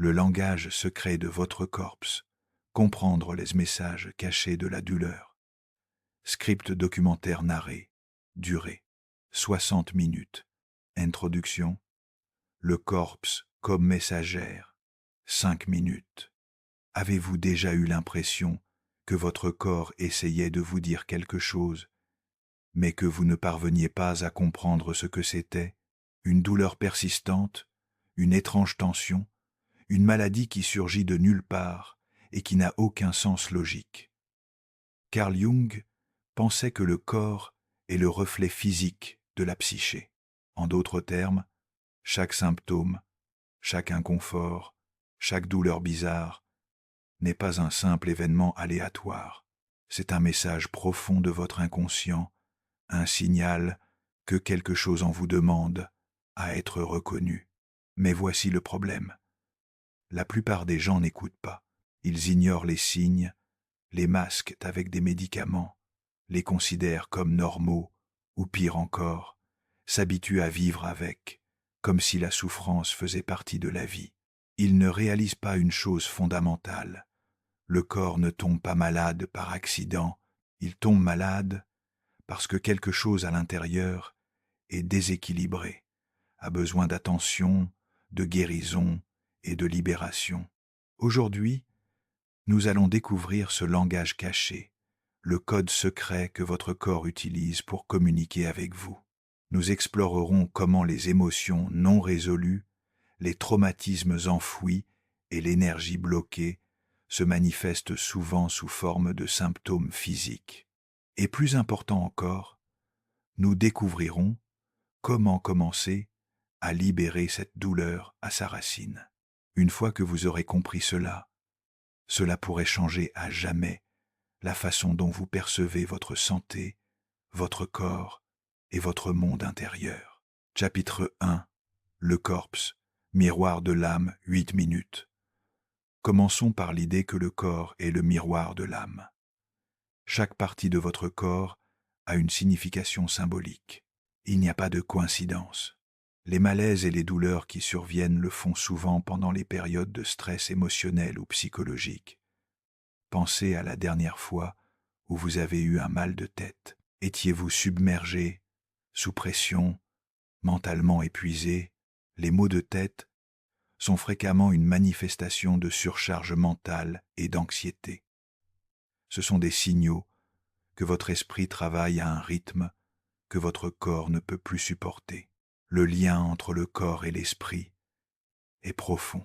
le langage secret de votre corps, comprendre les messages cachés de la douleur. Script documentaire narré, durée 60 minutes. Introduction, le corps comme messagère, 5 minutes. Avez-vous déjà eu l'impression que votre corps essayait de vous dire quelque chose, mais que vous ne parveniez pas à comprendre ce que c'était? Une douleur persistante, une étrange tension, une maladie qui surgit de nulle part et qui n'a aucun sens logique. Carl Jung pensait que le corps est le reflet physique de la psyché. En d'autres termes, chaque symptôme, chaque inconfort, chaque douleur bizarre n'est pas un simple événement aléatoire. C'est un message profond de votre inconscient, un signal que quelque chose en vous demande à être reconnu. Mais voici le problème. La plupart des gens n'écoutent pas. Ils ignorent les signes, les masquent avec des médicaments, les considèrent comme normaux, ou pire encore, s'habituent à vivre avec, comme si la souffrance faisait partie de la vie. Ils ne réalisent pas une chose fondamentale. Le corps ne tombe pas malade par accident, il tombe malade parce que quelque chose à l'intérieur est déséquilibré, a besoin d'attention, de guérison et de libération. Aujourd'hui, nous allons découvrir ce langage caché, le code secret que votre corps utilise pour communiquer avec vous. Nous explorerons comment les émotions non résolues, les traumatismes enfouis et l'énergie bloquée se manifestent souvent sous forme de symptômes physiques. Et plus important encore, nous découvrirons comment commencer à libérer cette douleur à sa racine. Une fois que vous aurez compris cela, cela pourrait changer à jamais la façon dont vous percevez votre santé, votre corps et votre monde intérieur. Chapitre 1. Le corps, miroir de l'âme, 8 minutes. Commençons par l'idée que le corps est le miroir de l'âme. Chaque partie de votre corps a une signification symbolique. Il n'y a pas de coïncidence. Les malaises et les douleurs qui surviennent le font souvent pendant les périodes de stress émotionnel ou psychologique. Pensez à la dernière fois où vous avez eu un mal de tête. Étiez-vous submergé, sous pression, mentalement épuisé? Les maux de tête sont fréquemment une manifestation de surcharge mentale et d'anxiété. Ce sont des signaux que votre esprit travaille à un rythme que votre corps ne peut plus supporter. Le lien entre le corps et l'esprit est profond.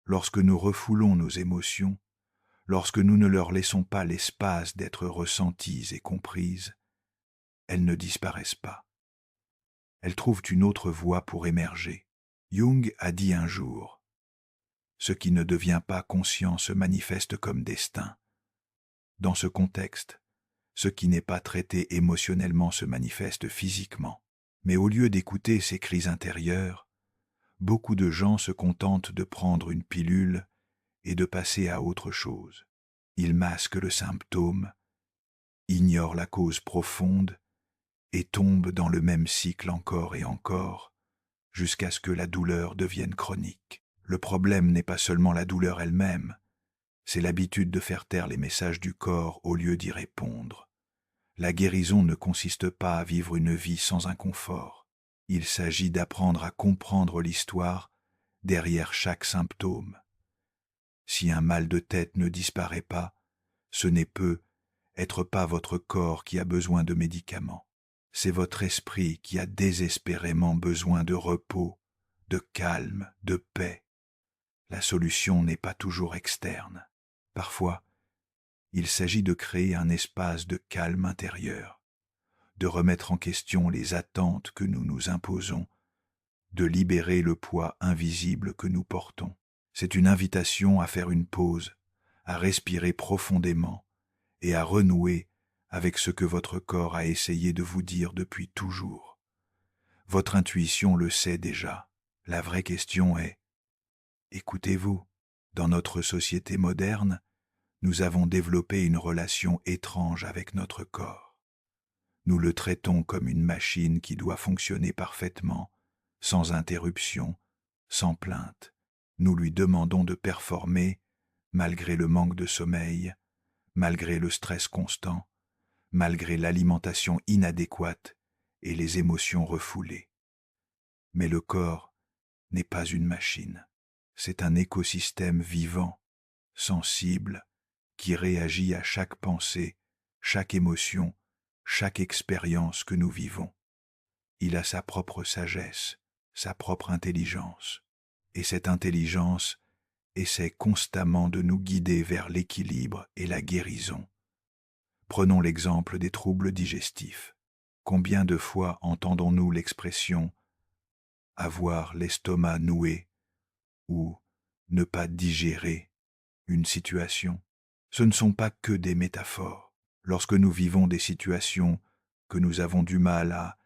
Lorsque nous refoulons nos émotions, lorsque nous ne leur laissons pas l'espace d'être ressenties et comprises, elles ne disparaissent pas. Elles trouvent une autre voie pour émerger. Jung a dit un jour, « Ce qui ne devient pas conscient se manifeste comme destin. » Dans ce contexte, ce qui n'est pas traité émotionnellement se manifeste physiquement. Mais au lieu d'écouter ces cris intérieurs, beaucoup de gens se contentent de prendre une pilule et de passer à autre chose. Ils masquent le symptôme, ignorent la cause profonde et tombent dans le même cycle encore et encore, jusqu'à ce que la douleur devienne chronique. Le problème n'est pas seulement la douleur elle-même, c'est l'habitude de faire taire les messages du corps au lieu d'y répondre. La guérison ne consiste pas à vivre une vie sans inconfort. Il s'agit d'apprendre à comprendre l'histoire derrière chaque symptôme. Si un mal de tête ne disparaît pas, ce n'est peut-être pas votre corps qui a besoin de médicaments. C'est votre esprit qui a désespérément besoin de repos, de calme, de paix. La solution n'est pas toujours externe. Parfois, il s'agit de créer un espace de calme intérieur, de remettre en question les attentes que nous nous imposons, de libérer le poids invisible que nous portons. C'est une invitation à faire une pause, à respirer profondément et à renouer avec ce que votre corps a essayé de vous dire depuis toujours. Votre intuition le sait déjà. La vraie question est, écoutez-vous? Dans notre société moderne, nous avons développé une relation étrange avec notre corps. Nous le traitons comme une machine qui doit fonctionner parfaitement, sans interruption, sans plainte. nous lui demandons de performer malgré le manque de sommeil, malgré le stress constant, malgré l'alimentation inadéquate et les émotions refoulées. Mais le corps n'est pas une machine. C'est un écosystème vivant, sensible, qui réagit à chaque pensée, chaque émotion, chaque expérience que nous vivons. Il a sa propre sagesse, sa propre intelligence, et cette intelligence essaie constamment de nous guider vers l'équilibre et la guérison. Prenons l'exemple des troubles digestifs. Combien de fois entendons-nous l'expression « avoir l'estomac noué » ou « ne pas digérer » une situation? Ce ne sont pas que des métaphores. Lorsque nous vivons des situations que nous avons du mal à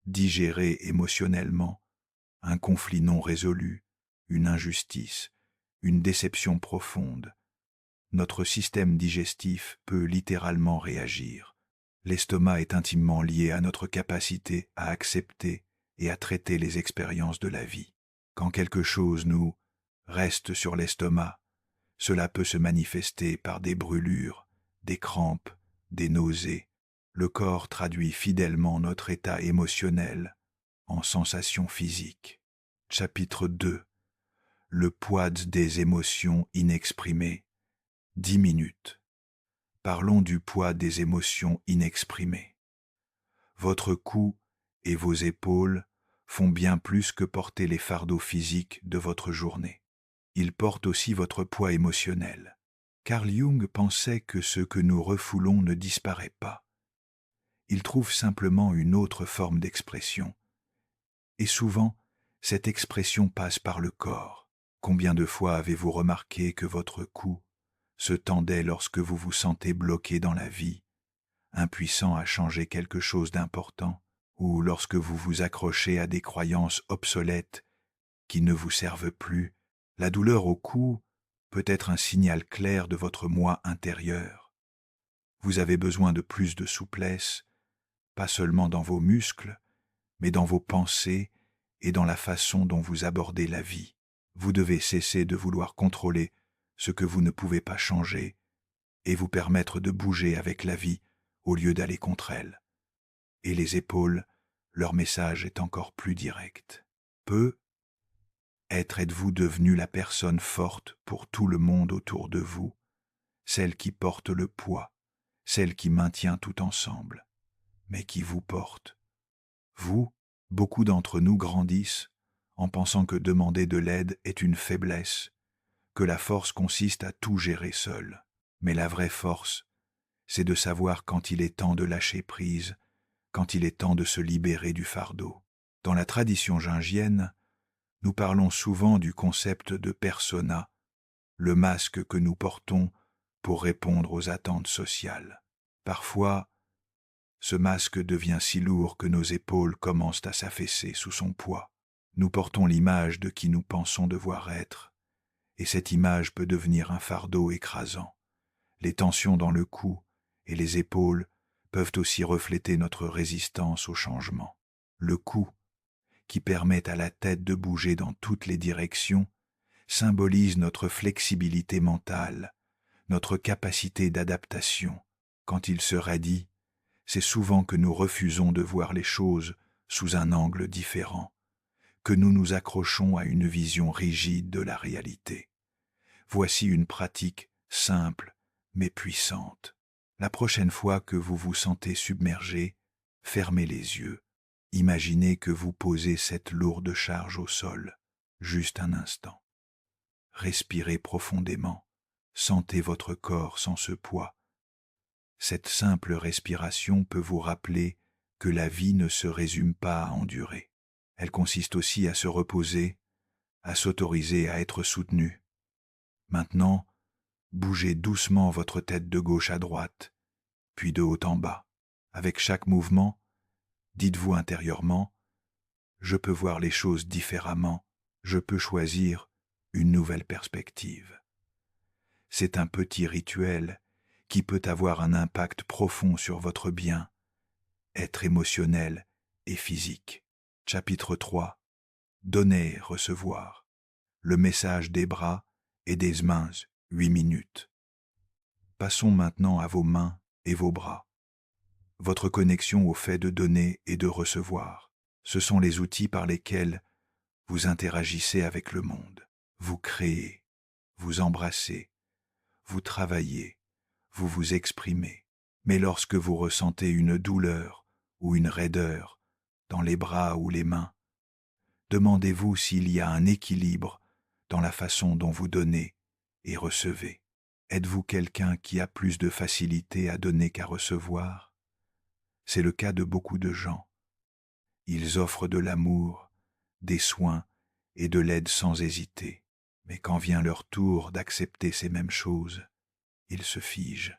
digérer émotionnellement, un conflit non résolu, une injustice, une déception profonde, notre système digestif peut littéralement réagir. L'estomac est intimement lié à notre capacité à accepter et à traiter les expériences de la vie. Quand quelque chose nous reste sur l'estomac, cela peut se manifester par des brûlures, des crampes, des nausées. Le corps traduit fidèlement notre état émotionnel en sensations physiques. Chapitre 2. Le poids des émotions inexprimées. 10 minutes. Parlons du poids des émotions inexprimées. Votre cou et vos épaules font bien plus que porter les fardeaux physiques de votre journée. Ils portent aussi votre poids émotionnel. Carl Jung pensait que ce que nous refoulons ne disparaît pas. Il trouve simplement une autre forme d'expression. Et souvent, cette expression passe par le corps. Combien de fois avez-vous remarqué que votre cou se tendait lorsque vous vous sentez bloqué dans la vie, impuissant à changer quelque chose d'important, ou lorsque vous vous accrochez à des croyances obsolètes qui ne vous servent plus? La douleur au cou peut être un signal clair de votre moi intérieur. Vous avez besoin de plus de souplesse, pas seulement dans vos muscles, mais dans vos pensées et dans la façon dont vous abordez la vie. Vous devez cesser de vouloir contrôler ce que vous ne pouvez pas changer et vous permettre de bouger avec la vie au lieu d'aller contre elle. Et les épaules, leur message est encore plus direct. Êtes-vous devenu la personne forte pour tout le monde autour de vous, celle qui porte le poids, celle qui maintient tout ensemble, mais qui vous porte? Vous, beaucoup d'entre nous grandissent en pensant que demander de l'aide est une faiblesse, que la force consiste à tout gérer seul. Mais la vraie force, c'est de savoir quand il est temps de lâcher prise, quand il est temps de se libérer du fardeau. Dans la tradition jungienne, nous parlons souvent du concept de persona, le masque que nous portons pour répondre aux attentes sociales. Parfois, ce masque devient si lourd que nos épaules commencent à s'affaisser sous son poids. Nous portons l'image de qui nous pensons devoir être, et cette image peut devenir un fardeau écrasant. Les tensions dans le cou et les épaules peuvent aussi refléter notre résistance au changement. Le cou, qui permet à la tête de bouger dans toutes les directions, symbolise notre flexibilité mentale, notre capacité d'adaptation. Quand il se raidit, c'est souvent que nous refusons de voir les choses sous un angle différent, que nous nous accrochons à une vision rigide de la réalité. Voici une pratique simple mais puissante. La prochaine fois que vous vous sentez submergé, fermez les yeux. Imaginez que vous posez cette lourde charge au sol, juste un instant. Respirez profondément, sentez votre corps sans ce poids. Cette simple respiration peut vous rappeler que la vie ne se résume pas à endurer. Elle consiste aussi à se reposer, à s'autoriser à être soutenu. Maintenant, bougez doucement votre tête de gauche à droite, puis de haut en bas. Avec chaque mouvement, dites-vous intérieurement, je peux voir les choses différemment, je peux choisir une nouvelle perspective. C'est un petit rituel qui peut avoir un impact profond sur votre bien-être émotionnel et physique. Chapitre 3. Donner, recevoir. le message des bras et des mains, 8 minutes. Passons maintenant à vos mains et vos bras. Votre connexion au fait de donner et de recevoir. Ce sont les outils par lesquels vous interagissez avec le monde. Vous créez, vous embrassez, vous travaillez, vous vous exprimez. Mais lorsque vous ressentez une douleur ou une raideur dans les bras ou les mains, demandez-vous s'il y a un équilibre dans la façon dont vous donnez et recevez. Êtes-vous quelqu'un qui a plus de facilité à donner qu'à recevoir? C'est le cas de beaucoup de gens. Ils offrent de l'amour, des soins et de l'aide sans hésiter. Mais quand vient leur tour d'accepter ces mêmes choses, ils se figent.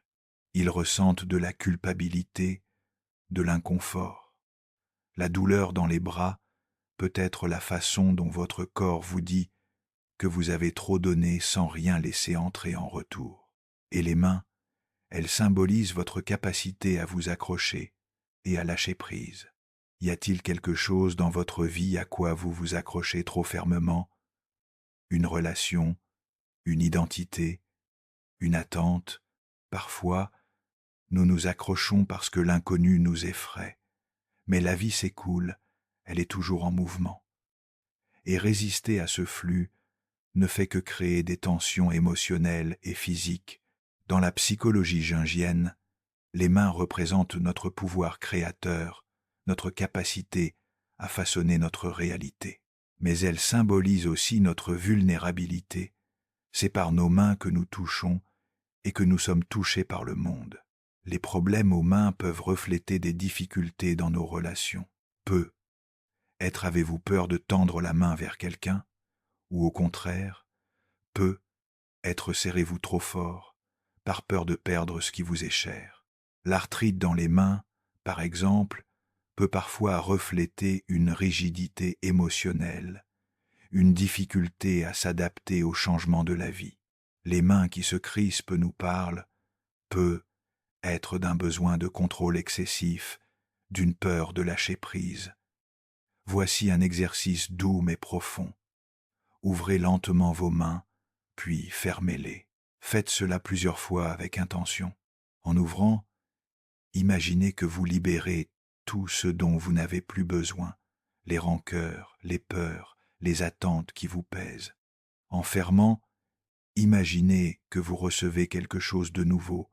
Ils ressentent de la culpabilité, de l'inconfort. La douleur dans les bras peut être la façon dont votre corps vous dit que vous avez trop donné sans rien laisser entrer en retour. Et les mains, elles symbolisent votre capacité à vous accrocher et à lâcher prise. Y a-t-il quelque chose dans votre vie à quoi vous vous accrochez trop fermement? Une relation, une identité, une attente? Parfois, nous nous accrochons parce que l'inconnu nous effraie. Mais la vie s'écoule, elle est toujours en mouvement. Et résister à ce flux ne fait que créer des tensions émotionnelles et physiques. Dans la psychologie jungienne, les mains représentent notre pouvoir créateur, notre capacité à façonner notre réalité. Mais elles symbolisent aussi notre vulnérabilité. C'est par nos mains que nous touchons et que nous sommes touchés par le monde. Les problèmes aux mains peuvent refléter des difficultés dans nos relations. Avez-vous peur de tendre la main vers quelqu'un? Ou au contraire, serrez-vous trop fort, par peur de perdre ce qui vous est cher? L'arthrite dans les mains, par exemple, peut parfois refléter une rigidité émotionnelle, une difficulté à s'adapter aux changements de la vie. Les mains qui se crispent nous parlent, peut être d'un besoin de contrôle excessif, d'une peur de lâcher prise. Voici un exercice doux mais profond. Ouvrez lentement vos mains, puis fermez-les. Faites cela plusieurs fois avec intention. En ouvrant, imaginez que vous libérez tout ce dont vous n'avez plus besoin, les rancœurs, les peurs, les attentes qui vous pèsent. En fermant, imaginez que vous recevez quelque chose de nouveau,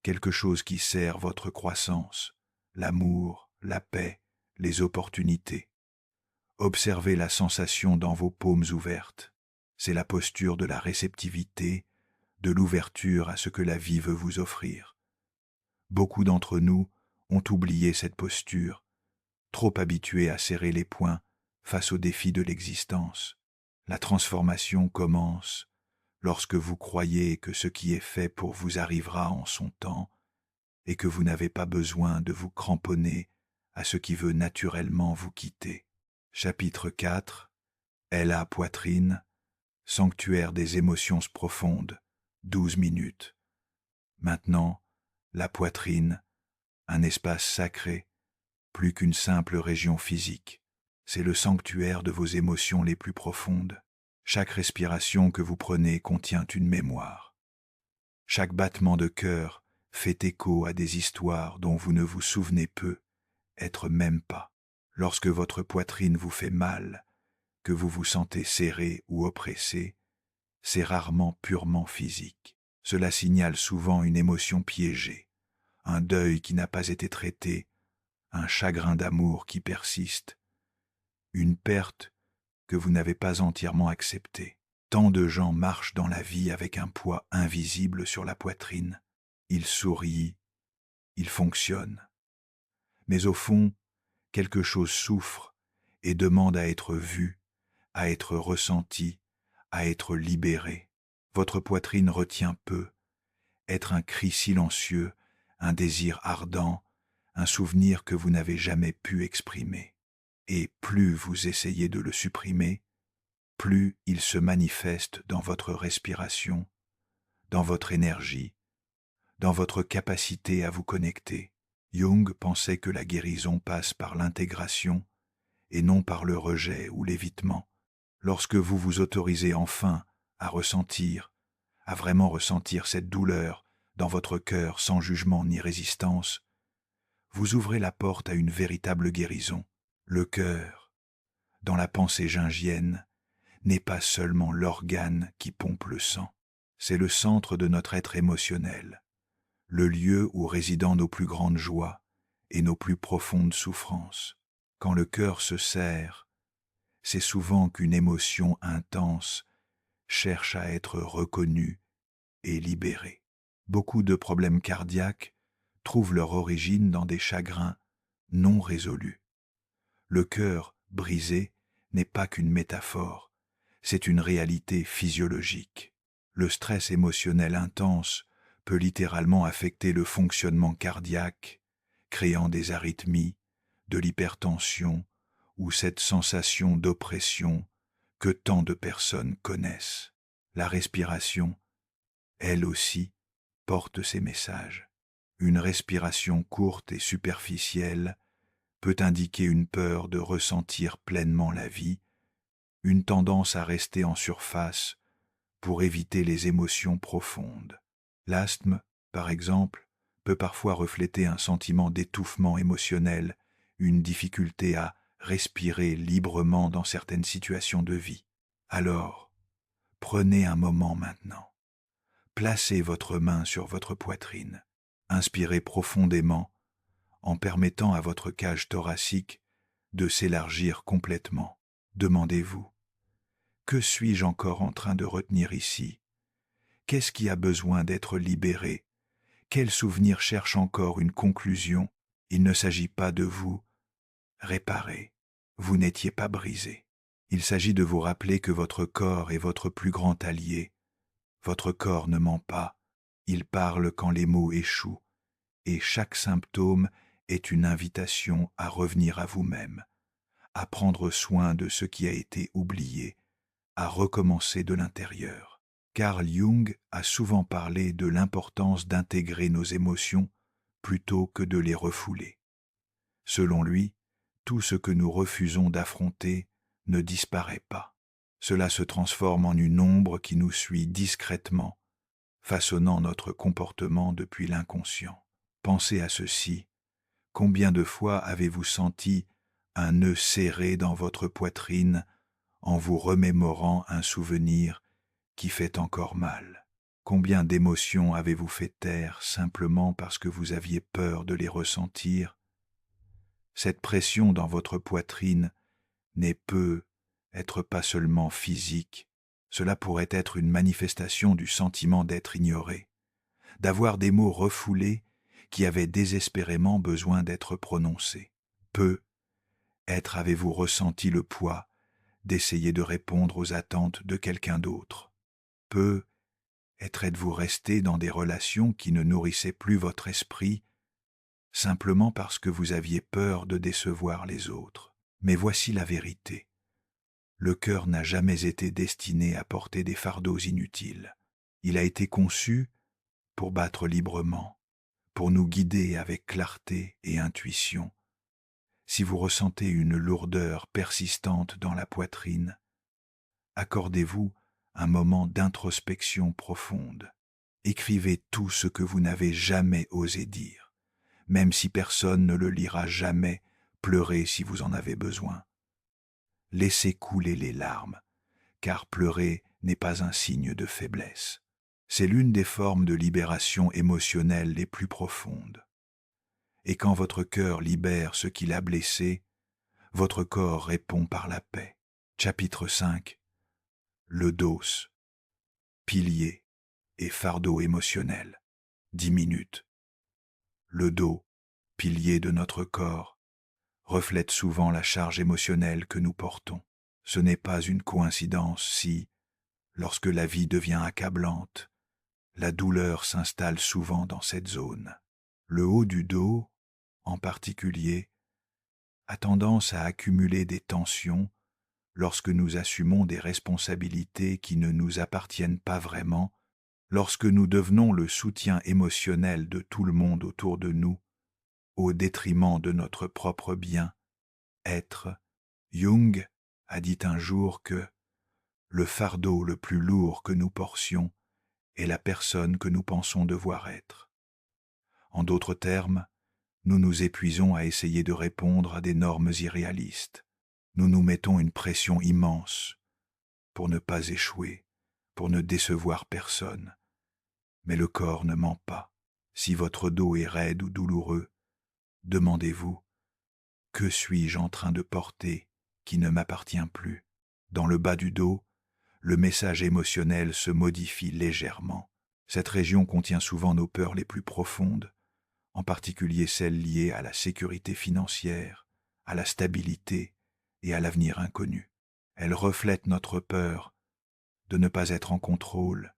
quelque chose qui sert votre croissance, l'amour, la paix, les opportunités. Observez la sensation dans vos paumes ouvertes. C'est la posture de la réceptivité, de l'ouverture à ce que la vie veut vous offrir. Beaucoup d'entre nous ont oublié cette posture, trop habitués à serrer les poings face aux défis de l'existence. La transformation commence lorsque vous croyez que ce qui est fait pour vous arrivera en son temps et que vous n'avez pas besoin de vous cramponner à ce qui veut naturellement vous quitter. Chapitre 4. Ella poitrine, sanctuaire des émotions profondes, 12 minutes. Maintenant, la poitrine, un espace sacré, plus qu'une simple région physique. C'est le sanctuaire de vos émotions les plus profondes. Chaque respiration que vous prenez contient une mémoire. Chaque battement de cœur fait écho à des histoires dont vous ne vous souvenez peu, être même pas. Lorsque votre poitrine vous fait mal, que vous vous sentez serré ou oppressé, c'est rarement purement physique. Cela signale souvent une émotion piégée, un deuil qui n'a pas été traité, un chagrin d'amour qui persiste, une perte que vous n'avez pas entièrement acceptée. Tant de gens marchent dans la vie avec un poids invisible sur la poitrine. Ils sourient, ils fonctionnent. Mais au fond, quelque chose souffre et demande à être vu, à être ressenti, à être libéré. Votre poitrine retient peu, être un cri silencieux, un désir ardent, un souvenir que vous n'avez jamais pu exprimer. Et plus vous essayez de le supprimer, plus il se manifeste dans votre respiration, dans votre énergie, dans votre capacité à vous connecter. Jung pensait que la guérison passe par l'intégration et non par le rejet ou l'évitement. Lorsque vous vous autorisez enfin à vraiment ressentir cette douleur dans votre cœur sans jugement ni résistance, vous ouvrez la porte à une véritable guérison. Le cœur, dans la pensée jungienne, n'est pas seulement l'organe qui pompe le sang, c'est le centre de notre être émotionnel, le lieu où résident nos plus grandes joies et nos plus profondes souffrances. Quand le cœur se serre, c'est souvent qu'une émotion intense cherche à être reconnue et libérée. Beaucoup de problèmes cardiaques trouvent leur origine dans des chagrins non résolus. Le cœur brisé n'est pas qu'une métaphore, c'est une réalité physiologique. Le stress émotionnel intense peut littéralement affecter le fonctionnement cardiaque, créant des arythmies, de l'hypertension ou cette sensation d'oppression que tant de personnes connaissent. La respiration, elle aussi, porte ces messages. Une respiration courte et superficielle peut indiquer une peur de ressentir pleinement la vie, une tendance à rester en surface pour éviter les émotions profondes. L'asthme, par exemple, peut parfois refléter un sentiment d'étouffement émotionnel, une difficulté à respirer librement dans certaines situations de vie. Alors, prenez un moment maintenant. Placez votre main sur votre poitrine. Inspirez profondément en permettant à votre cage thoracique de s'élargir complètement. Demandez-vous, que suis-je encore en train de retenir ici? Qu'est-ce qui a besoin d'être libéré? Quel souvenir cherche encore une conclusion? Il ne s'agit pas de vous réparer. Vous n'étiez pas brisé. Il s'agit de vous rappeler que votre corps est votre plus grand allié. Votre corps ne ment pas. Il parle quand les mots échouent. Et chaque symptôme est une invitation à revenir à vous-même, à prendre soin de ce qui a été oublié, à recommencer de l'intérieur. Carl Jung a souvent parlé de l'importance d'intégrer nos émotions plutôt que de les refouler. Selon lui, tout ce que nous refusons d'affronter ne disparaît pas. Cela se transforme en une ombre qui nous suit discrètement, façonnant notre comportement depuis l'inconscient. Pensez à ceci. Combien de fois avez-vous senti un nœud serré dans votre poitrine en vous remémorant un souvenir qui fait encore mal? Combien d'émotions avez-vous fait taire simplement parce que vous aviez peur de les ressentir? Cette pression dans votre poitrine peut être pas seulement physique, cela pourrait être une manifestation du sentiment d'être ignoré, d'avoir des mots refoulés qui avaient désespérément besoin d'être prononcés. Peut-être avez-vous ressenti le poids d'essayer de répondre aux attentes de quelqu'un d'autre. Peut-être êtes-vous resté dans des relations qui ne nourrissaient plus votre esprit, simplement parce que vous aviez peur de décevoir les autres. Mais voici la vérité. Le cœur n'a jamais été destiné à porter des fardeaux inutiles. Il a été conçu pour battre librement, pour nous guider avec clarté et intuition. Si vous ressentez une lourdeur persistante dans la poitrine, accordez-vous un moment d'introspection profonde. Écrivez tout ce que vous n'avez jamais osé dire. Même si personne ne le lira jamais, pleurez si vous en avez besoin. Laissez couler les larmes, car pleurer n'est pas un signe de faiblesse. C'est l'une des formes de libération émotionnelle les plus profondes. Et quand votre cœur libère ce qui l'a blessé, votre corps répond par la paix. Chapitre 5. Le dos, pilier et fardeau émotionnel. 10 minutes. Le dos, pilier de notre corps, reflète souvent la charge émotionnelle que nous portons. Ce n'est pas une coïncidence si, lorsque la vie devient accablante, la douleur s'installe souvent dans cette zone. Le haut du dos, en particulier, a tendance à accumuler des tensions lorsque nous assumons des responsabilités qui ne nous appartiennent pas vraiment, lorsque nous devenons le soutien émotionnel de tout le monde autour de nous, au détriment de notre propre bien-être. Jung a dit un jour que le fardeau le plus lourd que nous portions est la personne que nous pensons devoir être. En d'autres termes, nous nous épuisons à essayer de répondre à des normes irréalistes. Nous nous mettons une pression immense pour ne pas échouer, pour ne décevoir personne. Mais le corps ne ment pas. Si votre dos est raide ou douloureux, demandez-vous, que suis-je en train de porter qui ne m'appartient plus? Dans le bas du dos, le message émotionnel se modifie légèrement. Cette région contient souvent nos peurs les plus profondes, en particulier celles liées à la sécurité financière, à la stabilité et à l'avenir inconnu. Elle reflète notre peur de ne pas être en contrôle,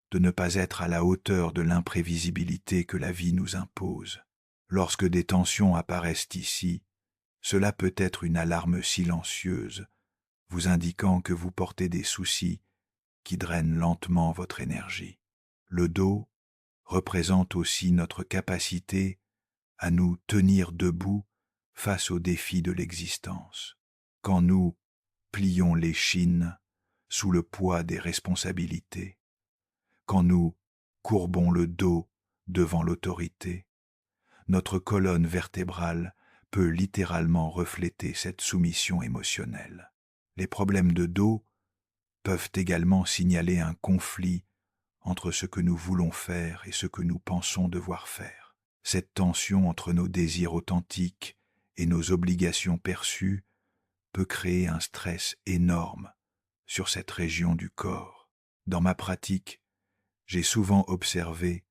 de ne pas être à la hauteur de l'imprévisibilité que la vie nous impose. Lorsque des tensions apparaissent ici, cela peut être une alarme silencieuse, vous indiquant que vous portez des soucis qui drainent lentement votre énergie. Le dos représente aussi notre capacité à nous tenir debout face aux défis de l'existence. Quand nous plions l'échine sous le poids des responsabilités, quand nous courbons le dos devant l'autorité, notre colonne vertébrale peut littéralement refléter cette soumission émotionnelle. Les problèmes de dos peuvent également signaler un conflit entre ce que nous voulons faire et ce que nous pensons devoir faire. Cette tension entre nos désirs authentiques et nos obligations perçues peut créer un stress énorme sur cette région du corps. Dans ma pratique, j'ai souvent observé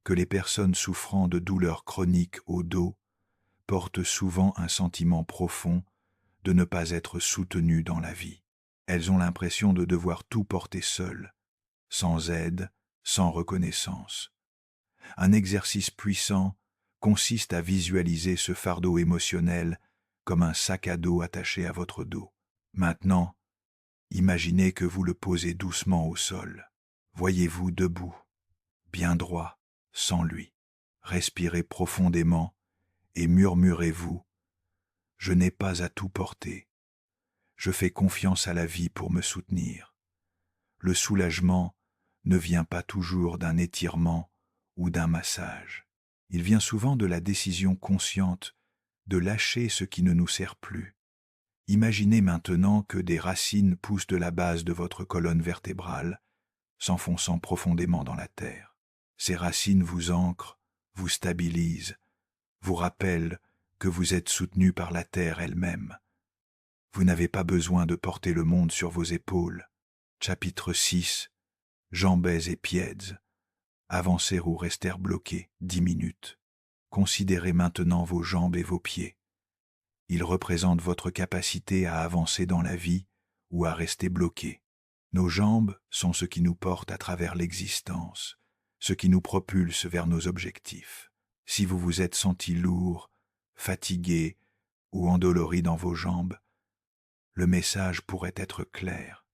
que les personnes souffrant de douleurs chroniques au dos portent souvent un sentiment profond de ne pas être soutenues dans la vie. Elles ont l'impression de devoir tout porter seules, sans aide, sans reconnaissance. Un exercice puissant consiste à visualiser ce fardeau émotionnel comme un sac à dos attaché à votre dos. Maintenant, imaginez que vous le posez doucement au sol. Voyez-vous debout, bien droit, sans lui. Respirez profondément et murmurez-vous, « Je n'ai pas à tout porter. Je fais confiance à la vie pour me soutenir. » Le soulagement ne vient pas toujours d'un étirement ou d'un massage. Il vient souvent de la décision consciente de lâcher ce qui ne nous sert plus. Imaginez maintenant que des racines poussent de la base de votre colonne vertébrale, s'enfonçant profondément dans la terre. Ces racines vous ancrent, vous stabilisent, vous rappellent que vous êtes soutenu par la terre elle-même. Vous n'avez pas besoin de porter le monde sur vos épaules. Chapitre 6. Jambes et pieds. Avancer ou rester bloqué 10 minutes. Considérez maintenant vos jambes et vos pieds. Ils représentent votre capacité à avancer dans la vie ou à rester bloqué. Nos jambes sont ce qui nous porte à travers l'existence, ce qui nous propulse vers nos objectifs. Si vous vous êtes senti lourd, fatigué ou endolori dans vos jambes, le message pourrait être clair.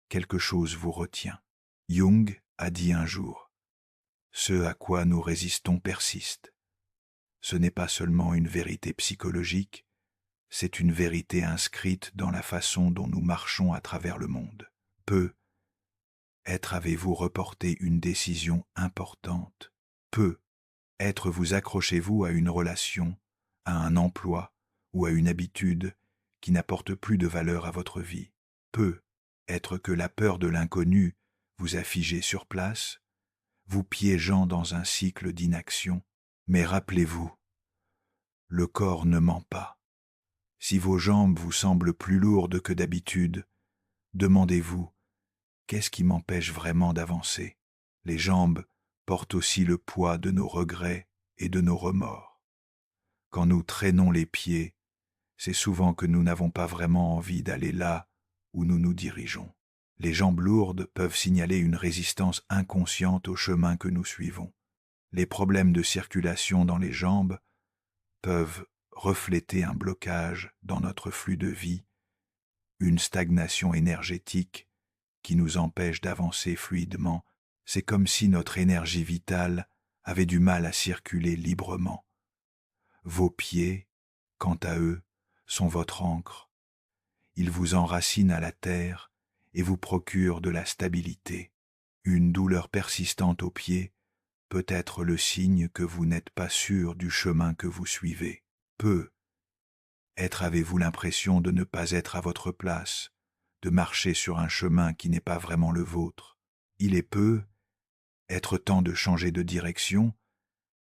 Quelque chose vous retient. Jung a dit un jour, « Ce à quoi nous résistons persiste. » Ce n'est pas seulement une vérité psychologique, c'est une vérité inscrite dans la façon dont nous marchons à travers le monde. Peut-être avez-vous reporté une décision importante. Peut-être vous accrochez-vous à une relation, à un emploi ou à une habitude qui n'apporte plus de valeur à votre vie. Peut-être que la peur de l'inconnu vous a figé sur place, vous piégeant dans un cycle d'inaction. Mais rappelez-vous, le corps ne ment pas. Si vos jambes vous semblent plus lourdes que d'habitude, demandez-vous, qu'est-ce qui m'empêche vraiment d'avancer? Les jambes portent aussi le poids de nos regrets et de nos remords. Quand nous traînons les pieds, c'est souvent que nous n'avons pas vraiment envie d'aller là où nous nous dirigeons. Les jambes lourdes peuvent signaler une résistance inconsciente au chemin que nous suivons. Les problèmes de circulation dans les jambes peuvent refléter un blocage dans notre flux de vie, une stagnation énergétique qui nous empêche d'avancer fluidement. C'est comme si notre énergie vitale avait du mal à circuler librement. Vos pieds, quant à eux, sont votre ancre. Ils vous enracinent à la terre et vous procure de la stabilité. Une douleur persistante au pied peut être le signe que vous n'êtes pas sûr du chemin que vous suivez. Avez-vous l'impression de ne pas être à votre place, de marcher sur un chemin qui n'est pas vraiment le vôtre? Il est être temps de changer de direction,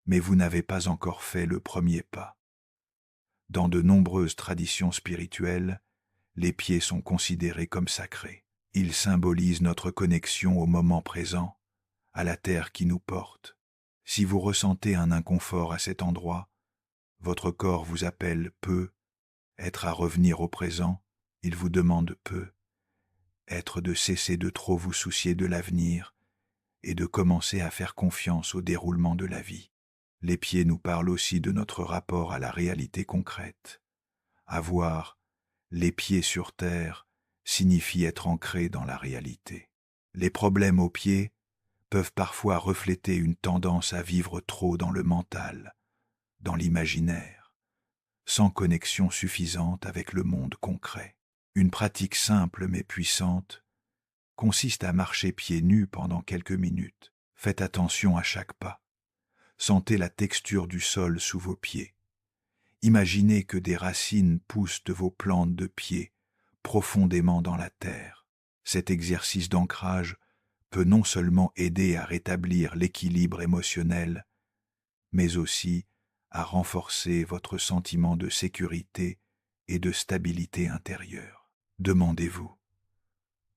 mais vous n'avez pas encore fait le premier pas. Dans de nombreuses traditions spirituelles, les pieds sont considérés comme sacrés. Ils symbolisent notre connexion au moment présent, à la terre qui nous porte. Si vous ressentez un inconfort à cet endroit, votre corps vous appelle être à revenir au présent, il vous demande être de cesser de trop vous soucier de l'avenir et de commencer à faire confiance au déroulement de la vie. Les pieds nous parlent aussi de notre rapport à la réalité concrète. Avoir les pieds sur terre signifie être ancré dans la réalité. Les problèmes aux pieds peuvent parfois refléter une tendance à vivre trop dans le mental, dans l'imaginaire, sans connexion suffisante avec le monde concret. Une pratique simple mais puissante consiste à marcher pieds nus pendant quelques minutes. Faites attention à chaque pas. Sentez la texture du sol sous vos pieds. Imaginez que des racines poussent de vos plantes de pieds profondément dans la terre. Cet exercice d'ancrage peut non seulement aider à rétablir l'équilibre émotionnel, mais aussi à renforcer votre sentiment de sécurité et de stabilité intérieure. Demandez-vous,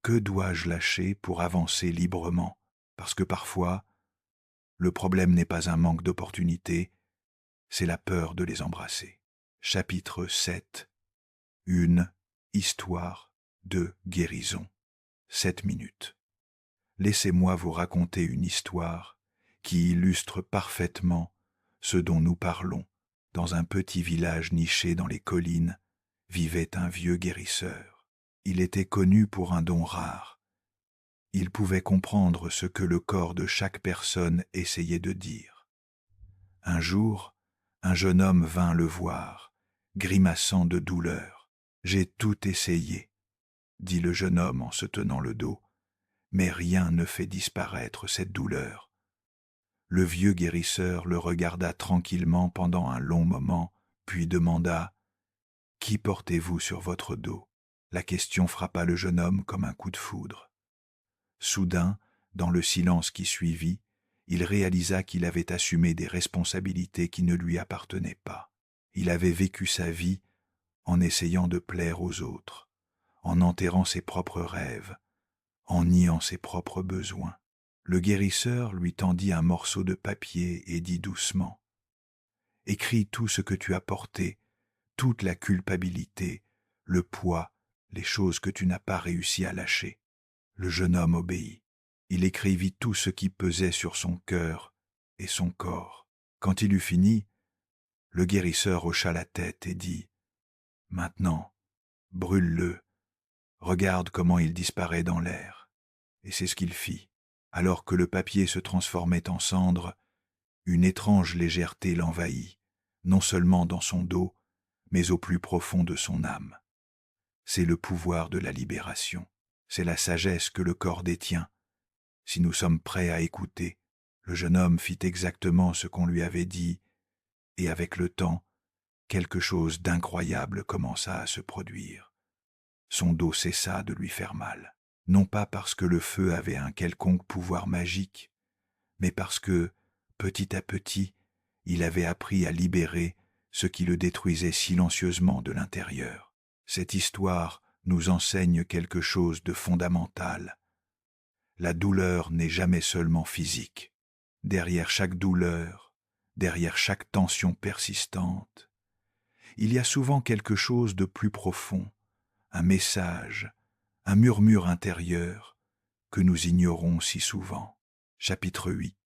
que dois-je lâcher pour avancer librement? Parce que parfois, le problème n'est pas un manque d'opportunités, c'est la peur de les embrasser. Chapitre 7. Une histoire de guérison. 7 minutes. Laissez-moi vous raconter une histoire qui illustre parfaitement ce dont nous parlons. Dans un petit village niché dans les collines, vivait un vieux guérisseur. Il était connu pour un don rare. Il pouvait comprendre ce que le corps de chaque personne essayait de dire. Un jour, un jeune homme vint le voir, grimaçant de douleur. « J'ai tout essayé, » dit le jeune homme en se tenant le dos, « mais rien ne fait disparaître cette douleur. » Le vieux guérisseur le regarda tranquillement pendant un long moment, puis demanda « Qui portez-vous sur votre dos ?» La question frappa le jeune homme comme un coup de foudre. Soudain, dans le silence qui suivit, il réalisa qu'il avait assumé des responsabilités qui ne lui appartenaient pas. Il avait vécu sa vie en essayant de plaire aux autres, en enterrant ses propres rêves, en niant ses propres besoins. Le guérisseur lui tendit un morceau de papier et dit doucement « Écris tout ce que tu as porté, toute la culpabilité, le poids, les choses que tu n'as pas réussi à lâcher. » Le jeune homme obéit. Il écrivit tout ce qui pesait sur son cœur et son corps. Quand il eut fini, le guérisseur hocha la tête et dit « Maintenant, brûle-le, regarde comment il disparaît dans l'air. » Et c'est ce qu'il fit. Alors que le papier se transformait en cendres, une étrange légèreté l'envahit, non seulement dans son dos, mais au plus profond de son âme. C'est le pouvoir de la libération. C'est la sagesse que le corps détient. Si nous sommes prêts à écouter, le jeune homme fit exactement ce qu'on lui avait dit, et avec le temps, quelque chose d'incroyable commença à se produire. Son dos cessa de lui faire mal, non pas parce que le feu avait un quelconque pouvoir magique, mais parce que, petit à petit, il avait appris à libérer ce qui le détruisait silencieusement de l'intérieur. Cette histoire nous enseigne quelque chose de fondamental. La douleur n'est jamais seulement physique. Derrière chaque douleur, derrière chaque tension persistante, il y a souvent quelque chose de plus profond, un message, un murmure intérieur que nous ignorons si souvent. Chapitre 8.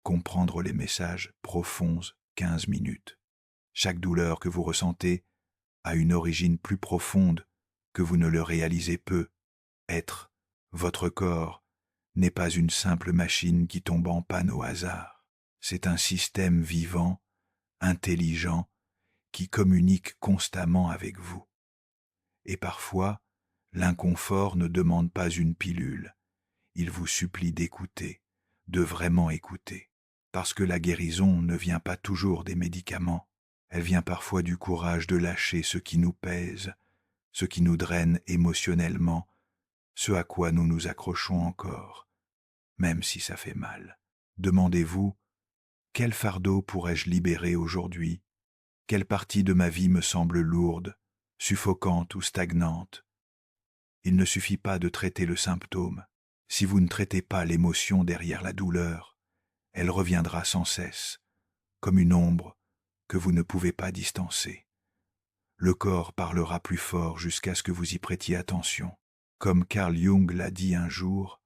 Comprendre les messages profonds, 15 minutes. Chaque douleur que vous ressentez a une origine plus profonde que vous ne le réalisez peu. Votre corps, n'est pas une simple machine qui tombe en panne au hasard. C'est un système vivant, intelligent, qui communique constamment avec vous. Et parfois, L'inconfort ne demande pas une pilule. Il vous supplie d'écouter, de vraiment écouter. Parce que la guérison ne vient pas toujours des médicaments. Elle vient parfois du courage de lâcher ce qui nous pèse, ce qui nous draine émotionnellement, ce à quoi nous nous accrochons encore, même si ça fait mal. Demandez-vous, quel fardeau pourrais-je libérer aujourd'hui? Quelle partie de ma vie me semble lourde, suffocante ou stagnante? Il ne suffit pas de traiter le symptôme. Si vous ne traitez pas l'émotion derrière la douleur, elle reviendra sans cesse, comme une ombre que vous ne pouvez pas distancer. Le corps parlera plus fort jusqu'à ce que vous y prêtiez attention. Comme Carl Jung l'a dit un jour,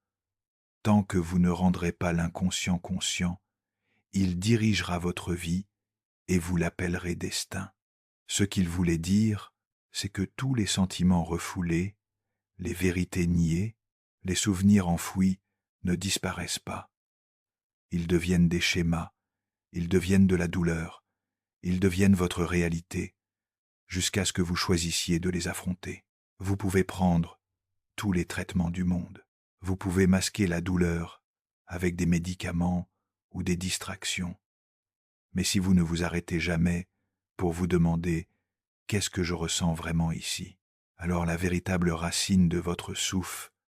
tant que vous ne rendrez pas l'inconscient conscient, il dirigera votre vie et vous l'appellerez destin. Ce qu'il voulait dire, c'est que tous les sentiments refoulés, les vérités niées, les souvenirs enfouis ne disparaissent pas. Ils deviennent des schémas, ils deviennent de la douleur, ils deviennent votre réalité, jusqu'à ce que vous choisissiez de les affronter. Vous pouvez prendre tous les traitements du monde. Vous pouvez masquer la douleur avec des médicaments ou des distractions. Mais si vous ne vous arrêtez jamais pour vous demander « Qu'est-ce que je ressens vraiment ici ?», alors la véritable racine de votre souffle